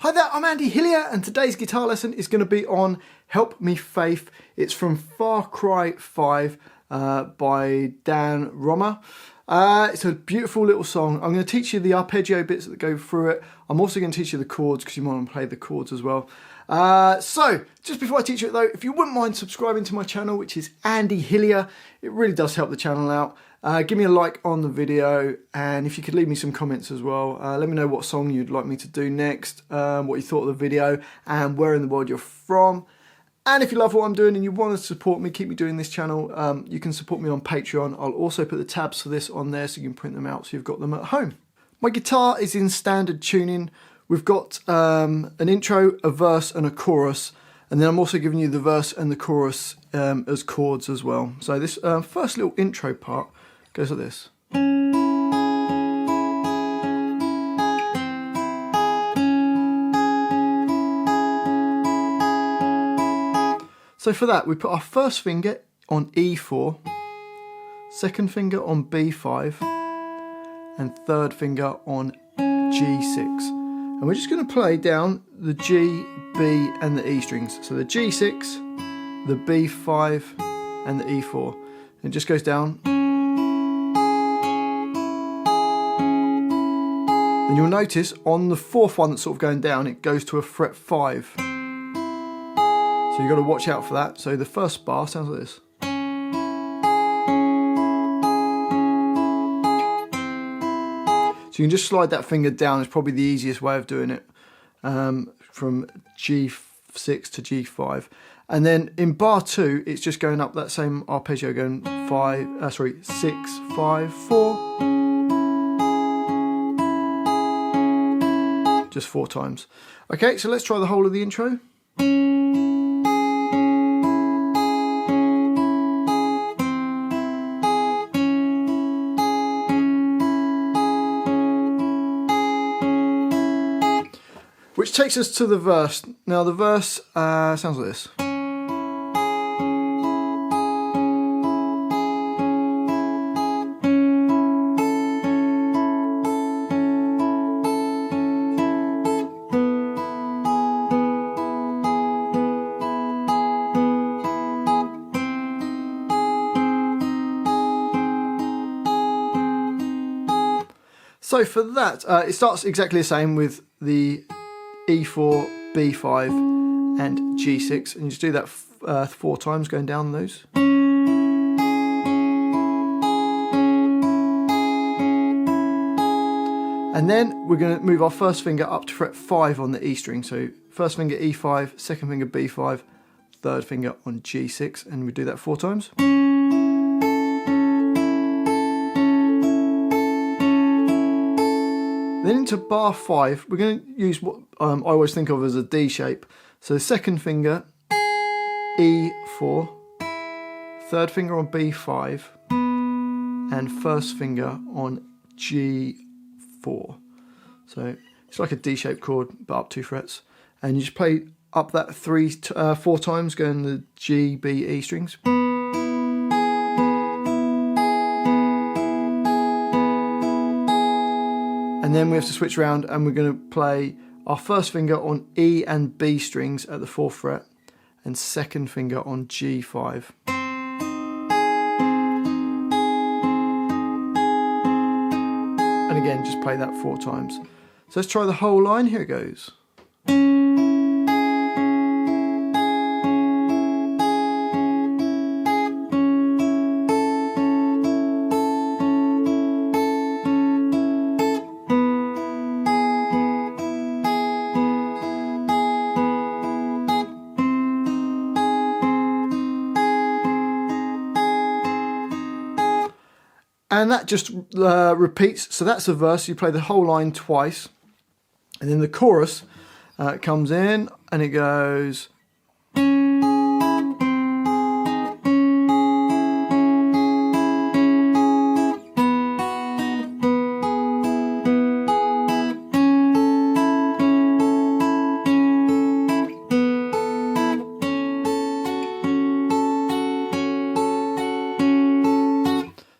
Hi there, I'm Andy Hillier and today's guitar lesson is going to be on Help Me Faith. It's from FARCRY 5 by Dan Romer. It's a beautiful little song. I'm going to teach you the arpeggio bits that go through it. I'm also going to teach you the chords because you want to play the chords as well. So, just before I teach you it though, if you wouldn't mind subscribing to my channel, which is Andy Hillier, it really does help the channel out. Give me a like on the video, and if you could leave me some comments as well. Let me know what song you'd like me to do next, what you thought of the video, and where in the world you're from. And if you love what I'm doing and you want to support me, keep me doing this channel, you can support me on Patreon. I'll also put the tabs for this on there so you can print them out so you've got them at home. My guitar is in standard tuning. We've got an intro, a verse and a chorus, and then I'm also giving you the verse and the chorus as chords as well. So this first little intro part goes like this. So for that, we put our first finger on E4, second finger on B5, and third finger on G6. And we're just going to play down the G, B, and the E strings. So the G6, the B5, and the E4. It just goes down. And you'll notice on the fourth one that's sort of going down, it goes to a fret 5. So you've got to watch out for that. So the first bar sounds like this. So you can just slide that finger down. It's probably the easiest way of doing it, from G6 to G5. And then in bar 2, it's just going up that same arpeggio, going 6, 5, 4. Just 4 times. Okay, so let's try the whole of the intro. Which takes us to the verse. Now the verse sounds like this. So for that, it starts exactly the same with the E4, B5 and G6, and you just do that 4 times going down those. And then we're going to move our first finger up to fret 5 on the E string. So first finger E5, second finger B5, third finger on G6, and we do that 4 times. Then into bar 5, we're going to use what I always think of as a D shape. So second finger, E4, third finger on B5, and first finger on G4. So it's like a D-shaped chord, but up 2 frets. And you just play up that 4 times, going the G, B, E strings. And then we have to switch around and we're going to play our first finger on E and B strings at the 4th fret and second finger on G5. And again, just play that 4 times. So let's try the whole line. Here it goes. And that just repeats. So that's a verse. You play the whole line twice. And then the chorus comes in and it goes.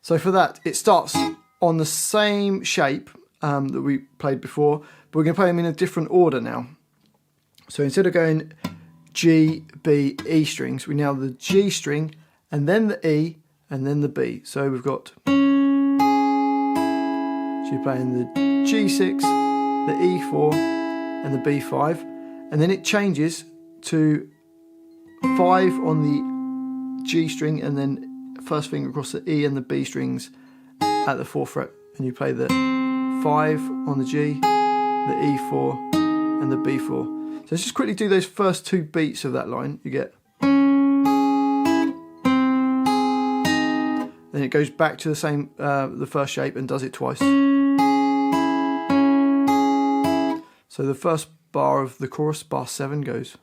So for that, it starts on the same shape that we played before, but we're going to play them in a different order now. So instead of going G, B, E strings, we now have the G string and then the E and then the B. So we've got, so you're playing the G6, the E4 and the B5, and then it changes to 5 on the G string and then first finger across the E and the B strings at the 4th fret, and you play the 5 on the G, the E4 and the B4. So let's just quickly do those first 2 beats of that line. You get, then it goes back to the same, the first shape and does it twice. So the first bar of the chorus, bar 7, goes.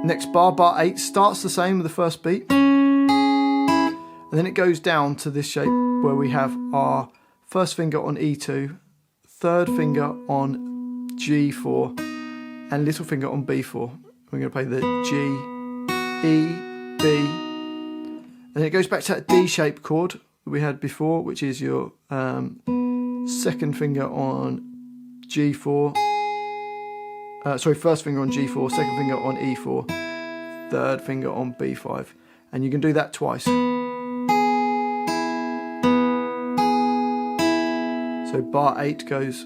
Next bar, bar 8, starts the same with the first beat. And then it goes down to this shape where we have our first finger on E2, third finger on G4, and little finger on B4. We're going to play the G, E, B, and it goes back to that D shape chord that we had before, which is your second finger on G4, first finger on G4, second finger on E4, third finger on B5, and you can do that twice. So bar 8 goes.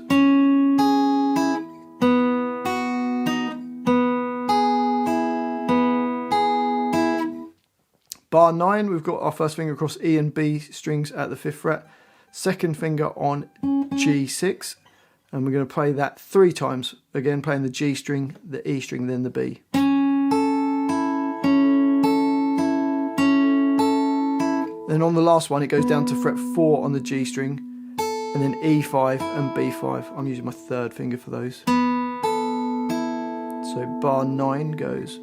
Bar 9, we've got our first finger across E and B strings at the 5th fret, second finger on G6, and we're going to play that 3 times, again playing the G string, the E string, then the B. Then on the last one it goes down to fret 4 on the G string, and then E5 and B5. I'm using my third finger for those. So bar 9 goes.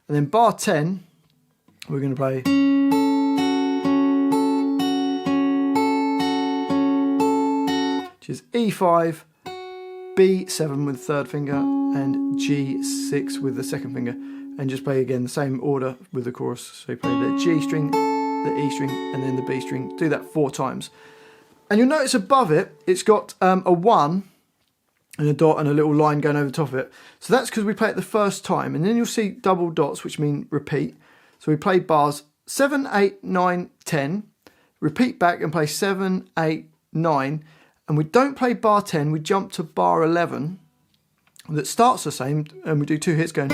And then bar 10, we're going to play. Which is E5, B7 with the third finger, and G6 with the second finger. And just play again the same order with the chorus. So you play the G string, the E string, and then the B string. Do that 4 times. And you'll notice above it, it's got a 1 and a dot and a little line going over the top of it. So that's because we play it the first time. And then you'll see double dots, which mean repeat. So we play bars 7, 8, 9, 10, repeat back and play 7, 8, 9. And we don't play bar 10, we jump to bar 11 that starts the same, and we do 2 hits going,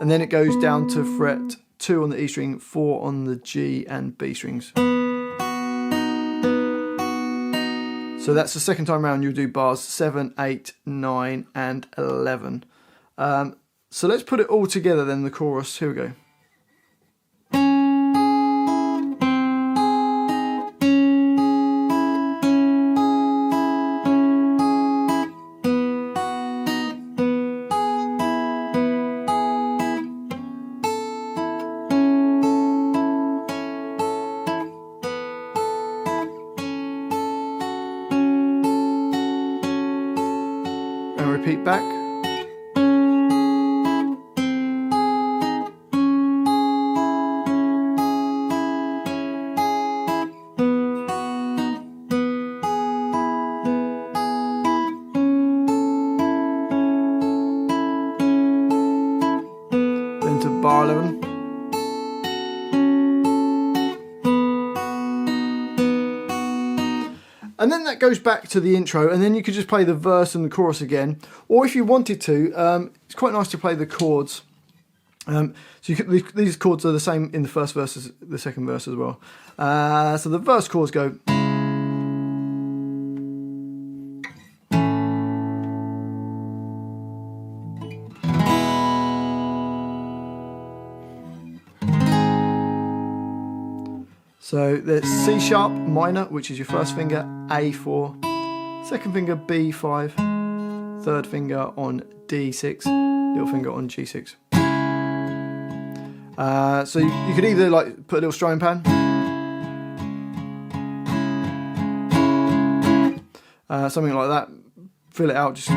and then it goes down to fret 2 on the E string, 4 on the G and B strings. So that's the second time around. You'll do bars 7, 8, 9 and 11. So let's put it all together then, the chorus. Here we go. Repeat back. Then to bar 11. And then that goes back to the intro, and then you could just play the verse and the chorus again. Or if you wanted to, it's quite nice to play the chords. So these chords are the same in the first verse as the second verse as well. So the verse chords go. So there's C sharp minor, which is your first finger, A4, second finger B5, third finger on D6, little finger on G6. So you could either like put a little strumming pan, something like that, fill it out, just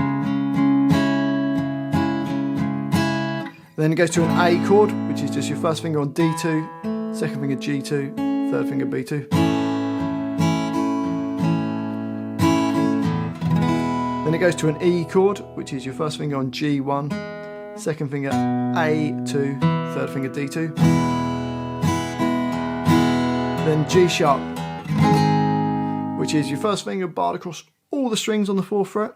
Then it goes to an A chord, which is just your first finger on D2, second finger G2, third finger B2. Then it goes to an E chord, which is your first finger on G1, second finger A2, third finger D2. Then G sharp, which is your first finger barred across all the strings on the 4th fret,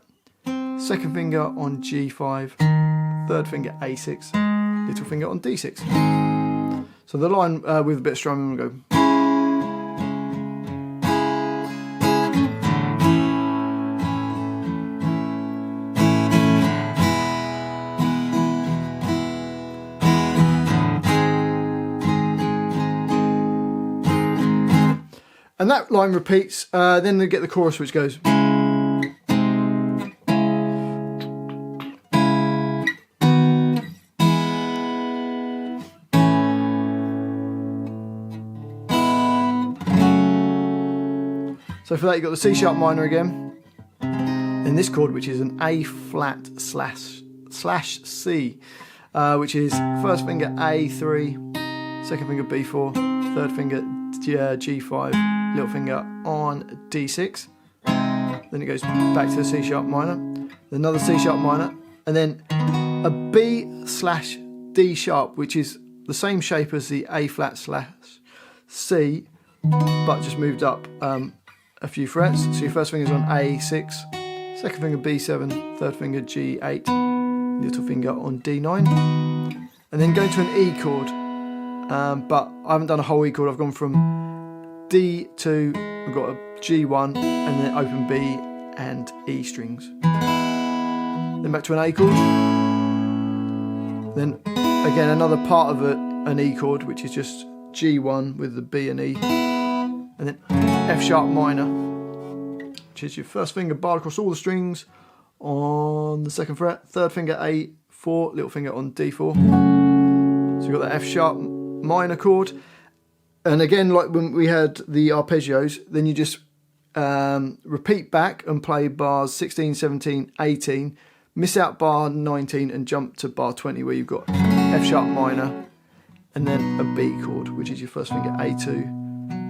second finger on G5, third finger A6, little finger on D6. So the line with a bit of strumming will go. And that line repeats, then they get the chorus which goes. So for that you've got the C sharp minor again, then this chord which is an A flat slash C, which is first finger A3, second finger B4, third finger G5, little finger on D6, then it goes back to the C sharp minor, another C sharp minor, and then a B slash D sharp, which is the same shape as the A flat slash C, but just moved up a few frets. So your first finger's on A6, second finger B7, third finger G8, little finger on D9, and then go to an E chord. But I haven't done a whole E chord. I've gone from D2, I've got a G1, and then open B and E strings. Then back to an A chord. Then again another part of an E chord, which is just G1 with the B and E, and then F sharp minor, which is your first finger barred across all the strings on the 2nd fret, third finger A4, little finger on D4. So you've got that F sharp minor chord, and again like when we had the arpeggios, then you just repeat back and play bars 16, 17, 18, miss out bar 19 and jump to bar 20 where you've got F sharp minor and then a B chord, which is your first finger A2,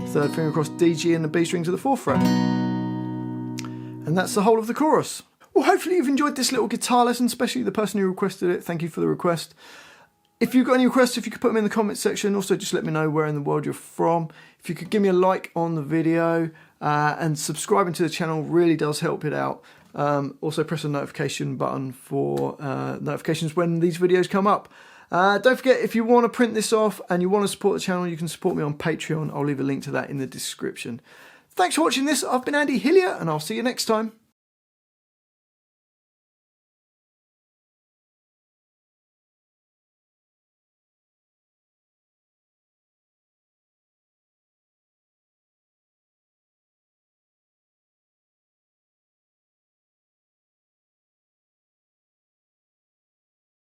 third finger across D, G and the B strings of the 4th fret. And that's the whole of the chorus. Well, hopefully you've enjoyed this little guitar lesson, especially the person who requested it. Thank you for the request. If you've got any requests, if you could put them in the comments section. Also, just let me know where in the world you're from. If you could give me a like on the video and subscribing to the channel really does help it out. Also, press the notification button for notifications when these videos come up. Don't forget, if you want to print this off and you want to support the channel, you can support me on Patreon. I'll leave a link to that in the description. Thanks for watching this. I've been Andy Hillier, and I'll see you next time.